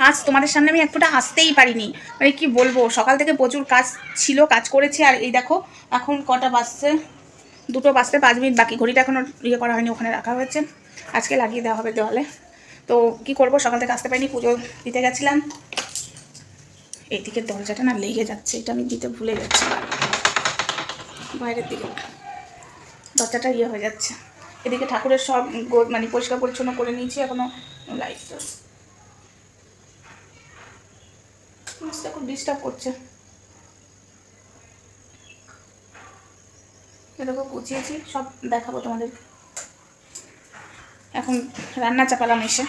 আজ তোমাদের সামনে আমি এক ফোঁটা আসতেই পারিনি, মানে কি বলবো, সকাল থেকে প্রচুর কাজ ছিল, কাজ করেছি। আর এই দেখো এখন কটা বাজছে, 2টো বাজতে 5 মিনিট বাকি। ঘড়িটা এখনও ইয়ে করা হয়নি, ওখানে রাখা হয়েছে, আজকে লাগিয়ে দেওয়া হবে দেওয়ালে। তো কি করব, সকাল থেকে আসতে পারিনি, পুজো দিতে গেছিলাম। এইদিকে দরজাটা না লেগে যাচ্ছে, এটা আমি দিতে ভুলে যাচ্ছি, বাইরের দিকে দরজাটা ইয়ে হয়ে যাচ্ছে। এদিকে ঠাকুরের সব মানে পরিষ্কার পরিচ্ছন্ন করে নিয়েছি, এখনো লাইটটা খুব ডিস্টার্ব করছে। এটাকে গুছিয়েছি, সব দেখাবো তোমাদের। এখন রান্না চাপালাম এসে।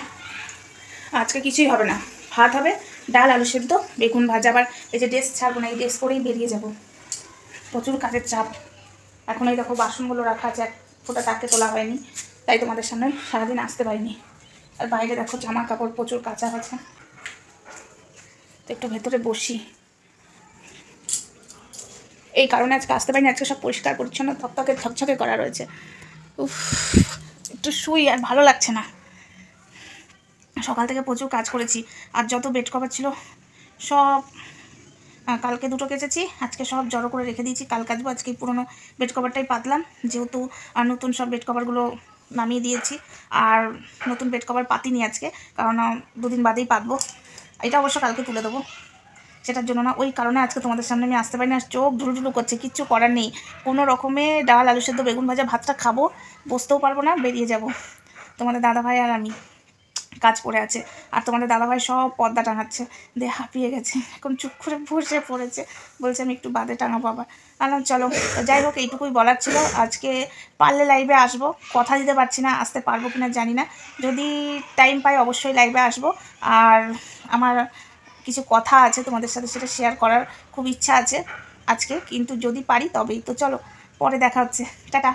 আজকে কিছুই হবে না, ভাত হবে, ডাল, আলু সেদ্ধ, বেগুন ভাজা। আবার এই যে ড্রেস ছাড়বো না, এই ড্রেস করেই বেরিয়ে যাব, প্রচুর কাজের চাপ। এখন এই দেখো বাসনগুলো রাখা আছে, এক ফোঁটা তাকে তোলা হয়নি, তাই তোমাদের সামনে সারাদিন আসতে পারিনি। আর বাইরে দেখো জামা কাপড় প্রচুর কাঁচা আছে, তো একটু ভেতরে বসি, এই কারণে আজকে আসতে পারিনি। আজকে সব পরিষ্কার পরিচ্ছন্ন থকথকে ঝকঝকে করা রয়েছে। উফ, একটু শুই, আর ভালো লাগছে না। সকাল থেকে প্রচুর কাজ করেছি, আর যত বেড কভার ছিল সব কালকে 2টো কেচেছি, আজকে সব জড়ো করে রেখে দিয়েছি, কাল কাচবো। আজকে পুরোনো বেড কভারটাই পাতলাম, যেহেতু আর নতুন সব বেড কভারগুলো নামিয়ে দিয়েছি। আর নতুন বেড কভার পাতিনি আজকে, কারণ 2 দিন বাদেই পাতবো। এটা অবশ্য কালকে তুলে দেবো, সেটার জন্য না, ওই কারণে আজকে তোমাদের সামনে আমি আসতে পারি না। চোখ ঢুলঢুলু করছে, কিচ্ছু করার নেই। কোনো রকমে ডাল, আলু সেদ্ধ, বেগুন ভাজা, ভাতটা খাবো, বসতেও পারবো না, বেরিয়ে যাব। তোমাদের দাদাভাই আর আমি, কাজ পড়ে আছে। আর তোমাদের দাদাভাই সব পর্দা টাঙাচ্ছে, দিয়ে হাঁপিয়ে গেছে, এখন চুপ করে বসে পড়েছে, বলছে আমি একটু বাদে টাঙাবো আবার। আলাম চলো। যাই হোক, এইটুকুই বলার ছিল। আজকে পারলে লাইভে আসবো, কথা দিতে পারছি না আসতে পারবো কিনা জানি না, যদি টাইম পাই অবশ্যই লাইভে আসবো। আর আমার কিছু কথা আছে তোমাদের সাথে, সেটা শেয়ার করার খুব ইচ্ছা আছে আজকে, কিন্তু যদি পারি তবেই। তো চলো, পরে দেখা হচ্ছে, টাটা।